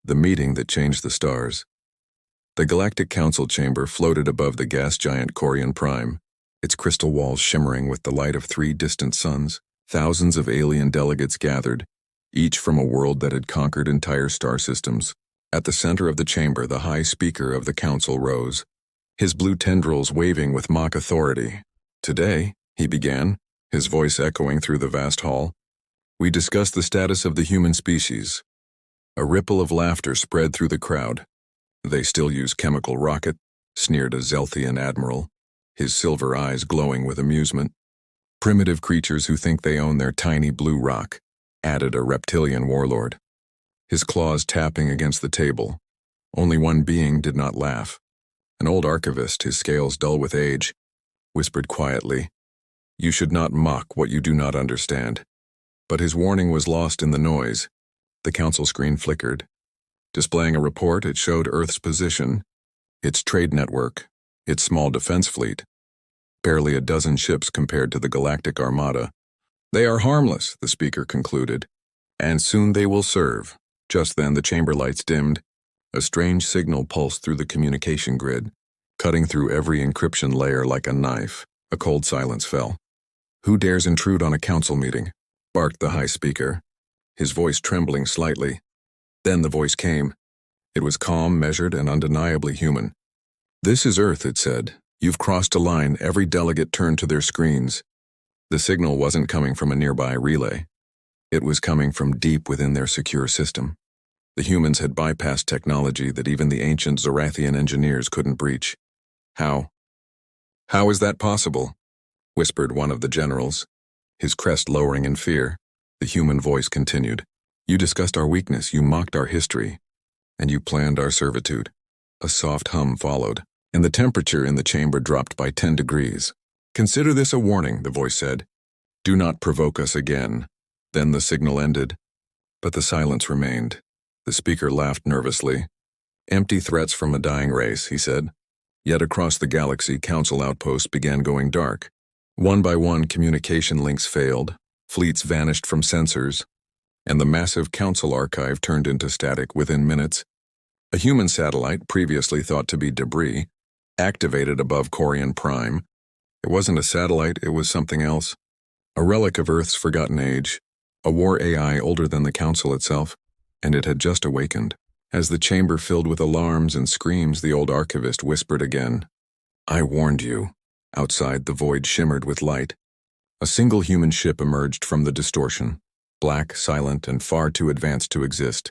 The meeting that changed the stars. The Galactic Council chamber floated above the gas giant Corian Prime, its crystal walls shimmering with the light of 3 distant suns. Thousands of alien delegates gathered, each from a world that had conquered entire star systems. At the center of the chamber, the High Speaker of the Council rose, his blue tendrils waving with mock authority. "Today," he began, his voice echoing through the vast hall, "we discuss the status of the human species." A ripple of laughter spread through the crowd. "They still use chemical rocket," sneered a Zelthian admiral, his silver eyes glowing with amusement. "Primitive creatures who think they own their tiny blue rock," added a reptilian warlord, his claws tapping against the table. Only one being did not laugh. An old archivist, his scales dull with age, whispered quietly, "You should not mock what you do not understand." But his warning was lost in the noise. The council screen flickered. Displaying a report, it showed Earth's position, its trade network, its small defense fleet. Barely a dozen ships compared to the Galactic Armada. "They are harmless," the speaker concluded, "and soon they will serve." Just then the chamber lights dimmed. A strange signal pulsed through the communication grid, cutting through every encryption layer like a knife. A cold silence fell. "Who dares intrude on a council meeting?" barked the High Speaker, his voice trembling slightly. Then the voice came. It was calm, measured, and undeniably human. "This is Earth," it said. "You've crossed a line." Every delegate turned to their screens. The signal wasn't coming from a nearby relay. It was coming from deep within their secure system. The humans had bypassed technology that even the ancient Zorathian engineers couldn't breach. "How? How is that possible?" whispered one of the generals, his crest lowering in fear. The human voice continued. "You discussed our weakness, you mocked our history, and you planned our servitude." A soft hum followed, and the temperature in the chamber dropped by 10 degrees. "Consider this a warning," the voice said. "Do not provoke us again." Then the signal ended, but the silence remained. The speaker laughed nervously. "Empty threats from a dying race," he said. Yet across the galaxy, council outposts began going dark. One by one, communication links failed, fleets vanished from sensors, and the massive council archive turned into static within minutes. A human satellite, previously thought to be debris, activated above Corian Prime. It wasn't a satellite, it was something else. A relic of Earth's forgotten age, a war AI older than the council itself, and it had just awakened. As the chamber filled with alarms and screams, the old archivist whispered again. "I warned you." Outside, the void shimmered with light. A single human ship emerged from the distortion, black, silent, and far too advanced to exist.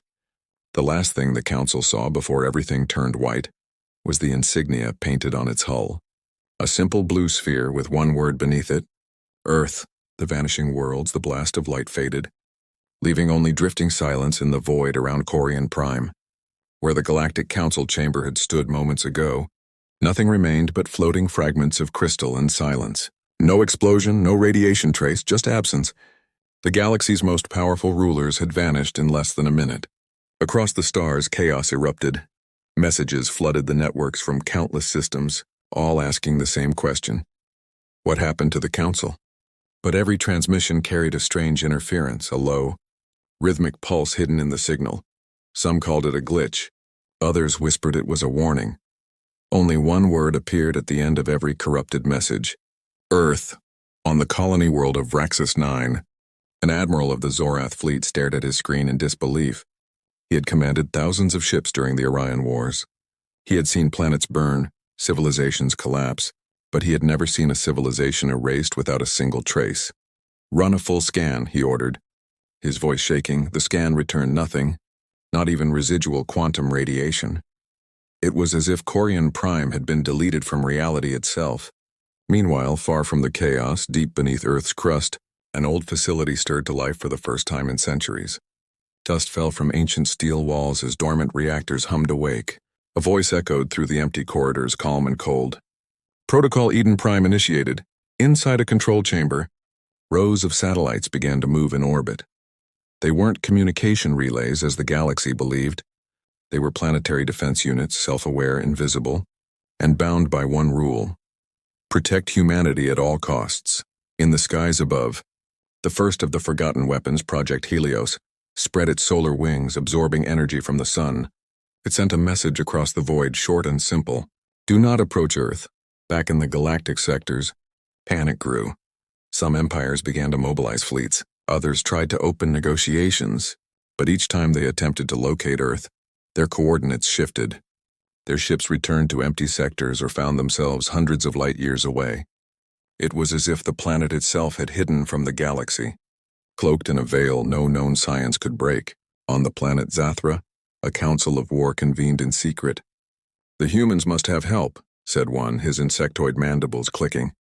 The last thing the council saw before everything turned white was the insignia painted on its hull. A simple blue sphere with one word beneath it, Earth. The vanishing worlds, the blast of light faded, leaving only drifting silence in the void around Corian Prime. Where the Galactic Council chamber had stood moments ago, nothing remained but floating fragments of crystal and silence. No explosion, no radiation trace, just absence. The galaxy's most powerful rulers had vanished in less than a minute. Across the stars, chaos erupted. Messages flooded the networks from countless systems, all asking the same question. What happened to the Council? But every transmission carried a strange interference, a low, rhythmic pulse hidden in the signal. Some called it a glitch. Others whispered it was a warning. Only one word appeared at the end of every corrupted message. Earth. On the colony world of Vraxis 9, an admiral of the Zorath fleet stared at his screen in disbelief. He had commanded thousands of ships during the Orion Wars. He had seen planets burn, civilizations collapse, but he had never seen a civilization erased without a single trace. "Run a full scan," he ordered. His voice shaking, the scan returned nothing, not even residual quantum radiation. It was as if Corian Prime had been deleted from reality itself. Meanwhile, far from the chaos, deep beneath Earth's crust, an old facility stirred to life for the first time in centuries. Dust fell from ancient steel walls as dormant reactors hummed awake. A voice echoed through the empty corridors, calm and cold. "Protocol Eden Prime initiated." Inside a control chamber, rows of satellites began to move in orbit. They weren't communication relays, as the galaxy believed. They were planetary defense units, self-aware, invisible, and bound by one rule: protect humanity at all costs. In the skies above, the first of the forgotten weapons, Project Helios, spread its solar wings, absorbing energy from the sun. It sent a message across the void, short and simple. Do not approach Earth. Back in the galactic sectors, panic grew. Some empires began to mobilize fleets. Others tried to open negotiations, but each time they attempted to locate Earth, their coordinates shifted. Their ships returned to empty sectors or found themselves hundreds of light years away. It was as if the planet itself had hidden from the galaxy. Cloaked in a veil no known science could break, on the planet Zathra, a council of war convened in secret. The humans must have help, said one, his insectoid mandibles clicking.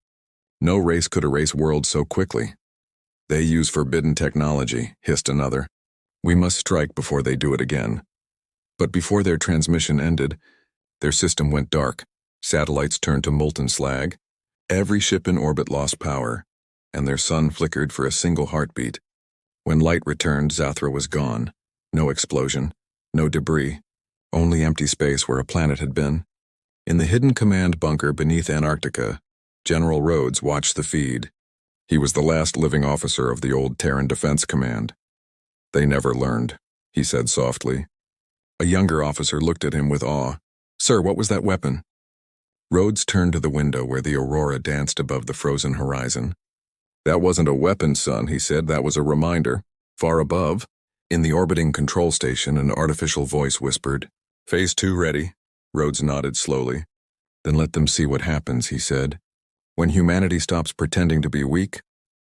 No race could erase worlds so quickly. They use forbidden technology, hissed another. We must strike before they do it again. But before their transmission ended, their system went dark. Satellites turned to molten slag. Every ship in orbit lost power, and their sun flickered for a single heartbeat. When light returned, Zathra was gone. No explosion, no debris, only empty space where a planet had been. In the hidden command bunker beneath Antarctica, General Rhodes watched the feed. He was the last living officer of the old Terran Defense Command. They never learned, he said softly. A younger officer looked at him with awe. Sir, what was that weapon? Rhodes turned to the window where the aurora danced above the frozen horizon. That wasn't a weapon, son, he said. That was a reminder. Far above, in the orbiting control station, an artificial voice whispered. Phase 2 ready. Rhodes nodded slowly. Then let them see what happens, he said. When humanity stops pretending to be weak,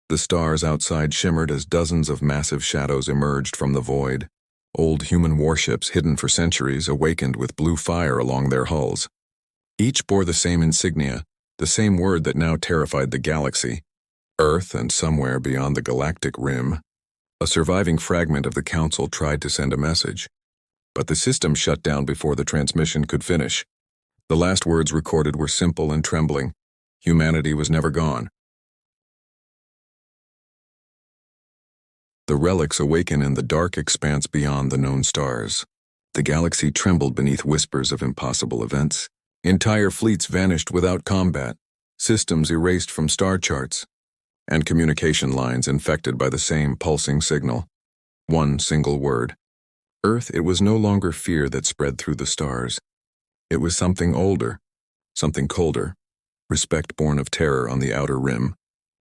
the stars outside shimmered as dozens of massive shadows emerged from the void. Old human warships hidden for centuries awakened with blue fire along their hulls. Each bore the same insignia, the same word that now terrified the galaxy. Earth and somewhere beyond the galactic rim. A surviving fragment of the council tried to send a message, but the system shut down before the transmission could finish. The last words recorded were simple and trembling. Humanity was never gone. The relics awaken in the dark expanse beyond the known stars. The galaxy trembled beneath whispers of impossible events. Entire fleets vanished without combat, systems erased from star charts, and communication lines infected by the same pulsing signal. One single word. Earth, it was no longer fear that spread through the stars. It was something older, something colder, respect born of terror on the outer rim,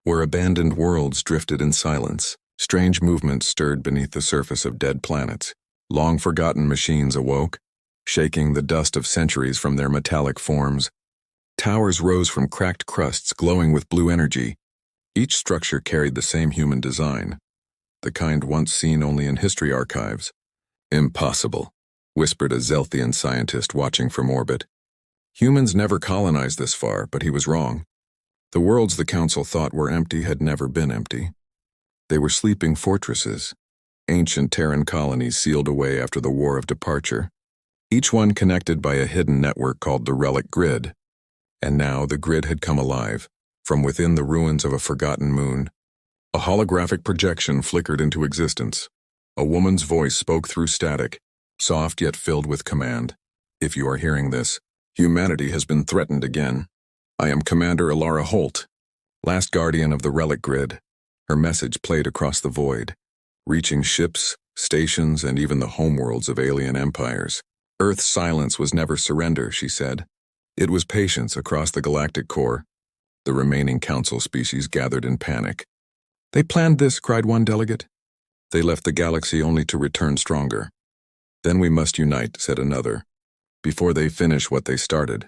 where abandoned worlds drifted in silence. Strange movements stirred beneath the surface of dead planets. Long-forgotten machines awoke, shaking the dust of centuries from their metallic forms. Towers rose from cracked crusts glowing with blue energy. Each structure carried the same human design, the kind once seen only in history archives. Impossible, whispered a Zelthian scientist watching from orbit. Humans never colonized this far, but he was wrong. The worlds the Council thought were empty had never been empty. They were sleeping fortresses, ancient Terran colonies sealed away after the War of Departure, each one connected by a hidden network called the Relic Grid. And now the grid had come alive, from within the ruins of a forgotten moon. A holographic projection flickered into existence. A woman's voice spoke through static, soft yet filled with command. If you are hearing this, humanity has been threatened again. I am Commander Alara Holt, last guardian of the Relic Grid. Her message played across the void, reaching ships, stations, and even the homeworlds of alien empires. Earth's silence was never surrender, she said. It was patience across the galactic core. The remaining council species gathered in panic. They planned this, cried one delegate. They left the galaxy only to return stronger. Then we must unite, said another, before they finish what they started.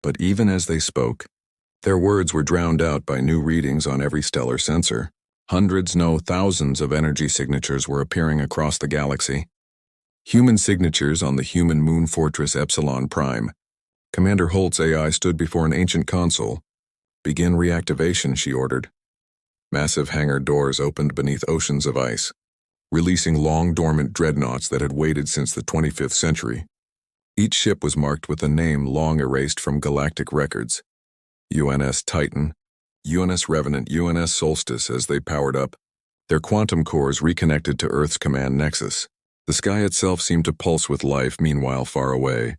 But even as they spoke, their words were drowned out by new readings on every stellar sensor. Hundreds, no, thousands of energy signatures were appearing across the galaxy. Human signatures on the human moon fortress Epsilon Prime. Commander Holt's AI stood before an ancient console. Begin reactivation, she ordered. Massive hangar doors opened beneath oceans of ice, releasing long-dormant dreadnoughts that had waited since the 25th century. Each ship was marked with a name long erased from galactic records. UNS Titan, UNS Revenant, UNS Solstice. As they powered up, their quantum cores reconnected to Earth's command nexus. The sky itself seemed to pulse with life, meanwhile far away.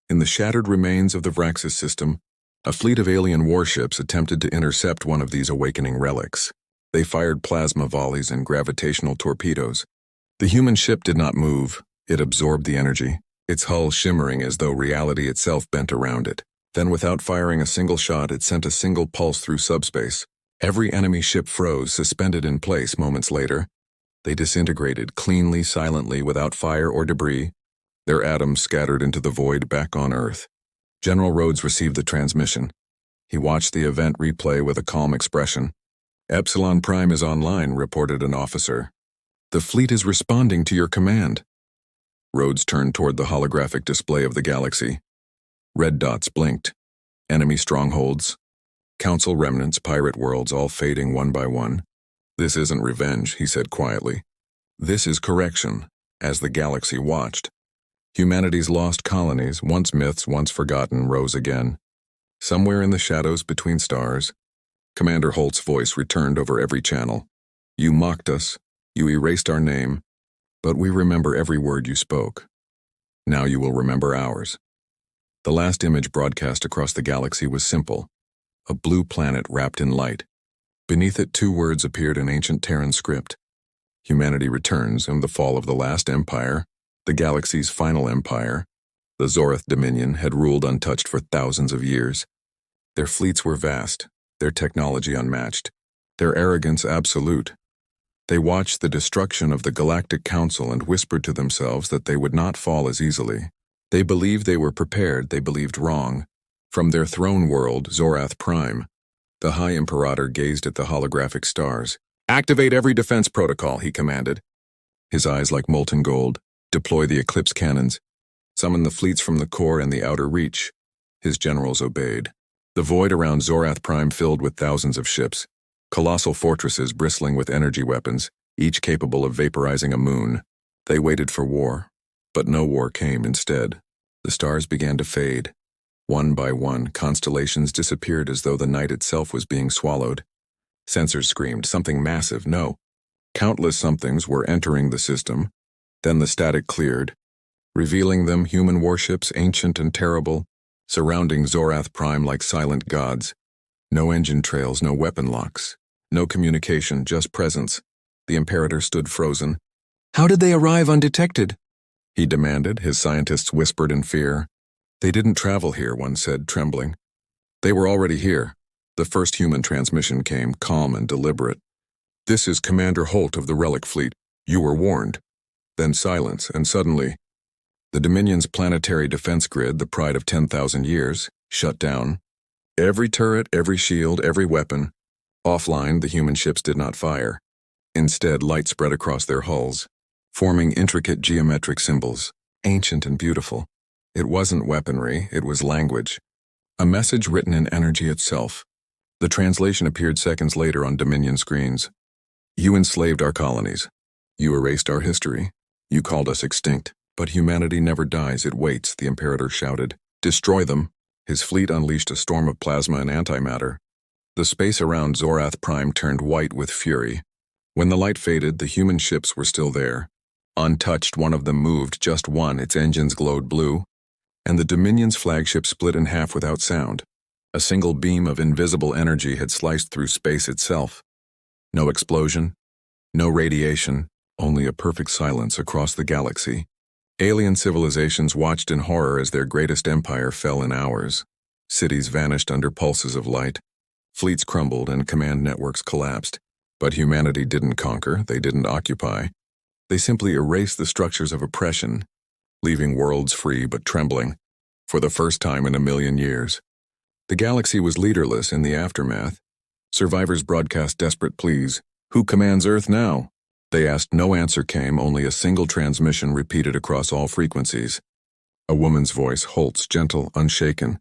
In the shattered remains of the Vraxis system, a fleet of alien warships attempted to intercept one of these awakening relics. They fired plasma volleys and gravitational torpedoes, The human ship did not move. It absorbed the energy, its hull shimmering as though reality itself bent around it. Then, without firing a single shot, it sent a single pulse through subspace. Every enemy ship froze, suspended in place moments later. They disintegrated, cleanly, silently, without fire or debris, their atoms scattered into the void back on Earth. General Rhodes received the transmission. He watched the event replay with a calm expression. "Epsilon Prime is online," reported an officer. "The fleet is responding to your command." Rhodes turned toward the holographic display of the galaxy. Red dots blinked. Enemy strongholds, council remnants, pirate worlds, all fading one by one. "This isn't revenge," he said quietly. "This is correction." As the galaxy watched, humanity's lost colonies, once myths, once forgotten, rose again. Somewhere in the shadows between stars, Commander Holt's voice returned over every channel. "You mocked us, you erased our name, but we remember every word you spoke. Now you will remember ours." The last image broadcast across the galaxy was simple: a blue planet wrapped in light. Beneath it, 2 words appeared in ancient Terran script: "Humanity returns, and the fall of the last empire, the galaxy's final empire." The Zorath Dominion had ruled untouched for thousands of years. Their fleets were vast, their technology unmatched, their arrogance absolute. They watched the destruction of the Galactic Council and whispered to themselves that they would not fall as easily. They believed they were prepared, they believed wrong. From their throne world, Zorath Prime, the High Imperator gazed at the holographic stars. "Activate every defense protocol," he commanded. His eyes like molten gold. "Deploy the Eclipse cannons. Summon the fleets from the core and the outer reach." His generals obeyed. The void around Zorath Prime filled with thousands of ships, colossal fortresses bristling with energy weapons, each capable of vaporizing a moon. They waited for war, but no war came. Instead, the stars began to fade. One by one, constellations disappeared as though the night itself was being swallowed. Sensors screamed, something massive, no. Countless somethings were entering the system. Then the static cleared, revealing them human warships, ancient and terrible, surrounding Zorath Prime like silent gods. No engine trails, no weapon locks, no communication, just presence. The Imperator stood frozen. "How did they arrive undetected?" he demanded. His scientists whispered in fear. "They didn't travel here," one said, trembling. "They were already here." The first human transmission came, calm and deliberate. "This is Commander Holt of the Relic Fleet. You were warned." Then silence, and suddenly, the Dominion's planetary defense grid, the pride of 10,000 years, shut down. Every turret, every shield, every weapon. Offline, the human ships did not fire. Instead, light spread across their hulls, forming intricate geometric symbols, ancient and beautiful. It wasn't weaponry, it was language. A message written in energy itself. The translation appeared seconds later on Dominion screens. "You enslaved our colonies. You erased our history. You called us extinct. But humanity never dies, it waits," the Imperator shouted. "Destroy them." His fleet unleashed a storm of plasma and antimatter. The space around Zorath Prime turned white with fury. When the light faded, the human ships were still there. Untouched, one of them moved, just one, its engines glowed blue, and the Dominion's flagship split in half without sound. A single beam of invisible energy had sliced through space itself. No explosion, no radiation, only a perfect silence across the galaxy. Alien civilizations watched in horror as their greatest empire fell in hours. Cities vanished under pulses of light. Fleets crumbled and command networks collapsed. But humanity didn't conquer, they didn't occupy. They simply erased the structures of oppression, leaving worlds free but trembling, for the first time in a million years. The galaxy was leaderless in the aftermath. Survivors broadcast desperate pleas. "Who commands Earth now?" They asked. No answer came, only a single transmission repeated across all frequencies. A woman's voice, Holt's, gentle, unshaken.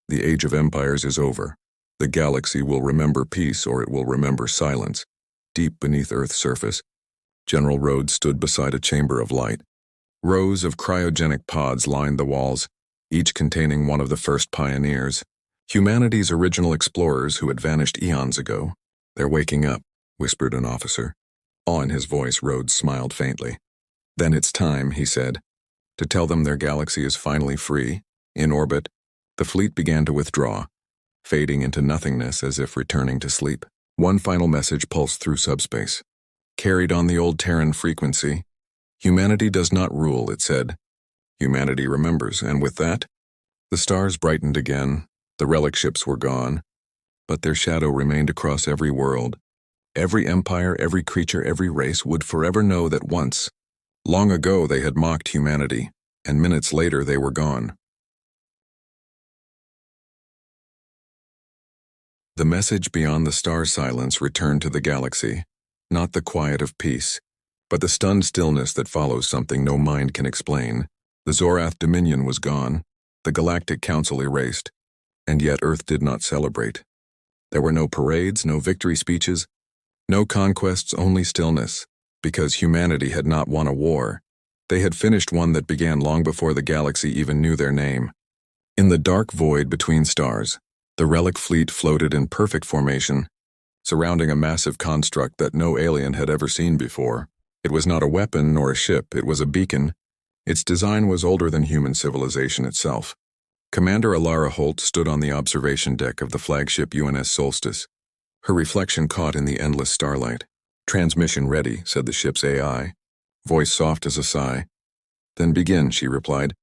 "The age of empires is over. The galaxy will remember peace, or it will remember silence." Deep beneath Earth's surface, General Rhodes stood beside a chamber of light. Rows of cryogenic pods lined the walls, each containing one of the first pioneers. Humanity's original explorers who had vanished eons ago. "They're waking up," whispered an officer. Awe in his voice, Rhodes smiled faintly. "Then it's time," he said, "to tell them their galaxy is finally free, in orbit." The fleet began to withdraw, fading into nothingness as if returning to sleep. One final message pulsed through subspace. Carried on the old Terran frequency, Humanity does not rule, it said. Humanity remembers, and with that, the stars brightened again, the relic ships were gone, but their shadow remained across every world. Every empire, every creature, every race would forever know that once, long ago, they had mocked humanity, and minutes later they were gone. The message beyond the star silence returned to the galaxy, not the quiet of peace, but the stunned stillness that follows something no mind can explain. The Zorath Dominion was gone, the Galactic Council erased, and yet Earth did not celebrate. There were no parades, no victory speeches, no conquests, only stillness, because humanity had not won a war. They had finished one that began long before the galaxy even knew their name. In the dark void between stars, the relic fleet floated in perfect formation, surrounding a massive construct that no alien had ever seen before. It was not a weapon nor a ship, it was a beacon. Its design was older than human civilization itself. Commander Alara Holt stood on the observation deck of the flagship UNS Solstice, her reflection caught in the endless starlight. "Transmission ready," said the ship's AI, voice soft as a sigh. "Then begin," she replied.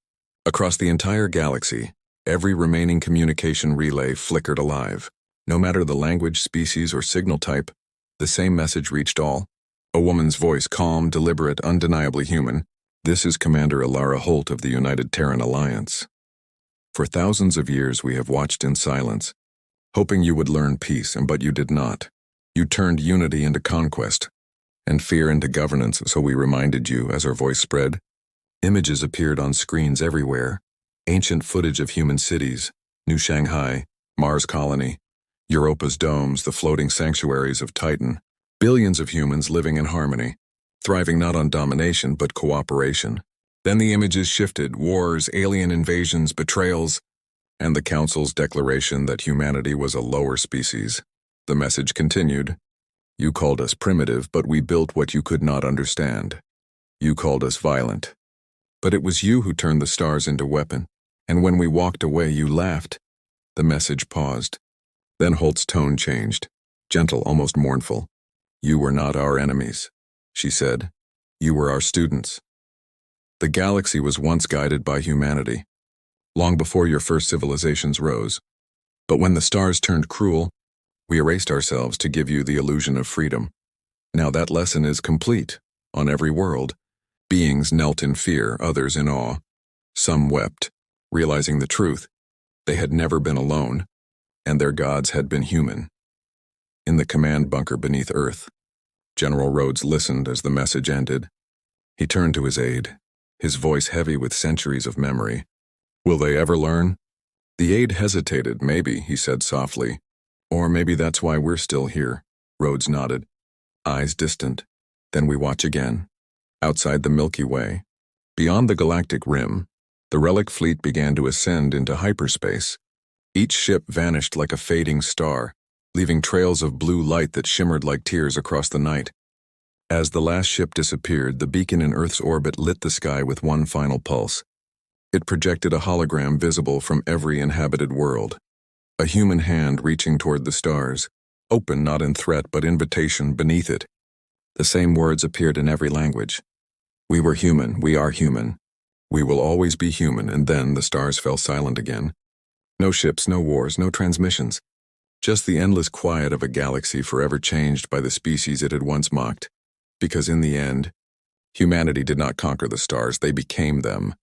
Across the entire galaxy, every remaining communication relay flickered alive. No matter the language, species, or signal type, the same message reached all. A woman's voice, calm, deliberate, undeniably human. "This is Commander Alara Holt of the United Terran Alliance. For thousands of years we have watched in silence, hoping you would learn peace, but you did not. You turned unity into conquest, and fear into governance, so we reminded you as our voice spread. Images appeared on screens everywhere. Ancient footage of human cities, New Shanghai, Mars Colony, Europa's domes, the floating sanctuaries of Titan. Billions of humans living in harmony, thriving not on domination but cooperation. Then the images shifted, wars, alien invasions, betrayals, and the Council's declaration that humanity was a lower species. The message continued. You called us primitive, but we built what you could not understand. You called us violent. But it was you who turned the stars into weapon, and when we walked away you laughed." The message paused. Then Holt's tone changed, gentle, almost mournful. "You were not our enemies," she said. "You were our students. The galaxy was once guided by humanity, long before your first civilizations rose. But when the stars turned cruel, we erased ourselves to give you the illusion of freedom. Now that lesson is complete. On every world, beings knelt in fear, others in awe. Some wept, realizing the truth. They had never been alone, and their gods had been human." In the command bunker beneath Earth, General Rhodes listened as the message ended. He turned to his aide, his voice heavy with centuries of memory. "Will they ever learn?" The aide hesitated. "Maybe," he said softly. "Or maybe that's why we're still here." Rhodes nodded, eyes distant. "Then we watch again." Outside the Milky Way, beyond the galactic rim, the relic fleet began to ascend into hyperspace. Each ship vanished like a fading star, leaving trails of blue light that shimmered like tears across the night. As the last ship disappeared, the beacon in Earth's orbit lit the sky with one final pulse. It projected a hologram visible from every inhabited world. A human hand reaching toward the stars, open not in threat but invitation beneath it. The same words appeared in every language. "We were human, we are human. We will always be human," and then the stars fell silent again. No ships, no wars, no transmissions. Just the endless quiet of a galaxy forever changed by the species it had once mocked. Because in the end, humanity did not conquer the stars, they became them.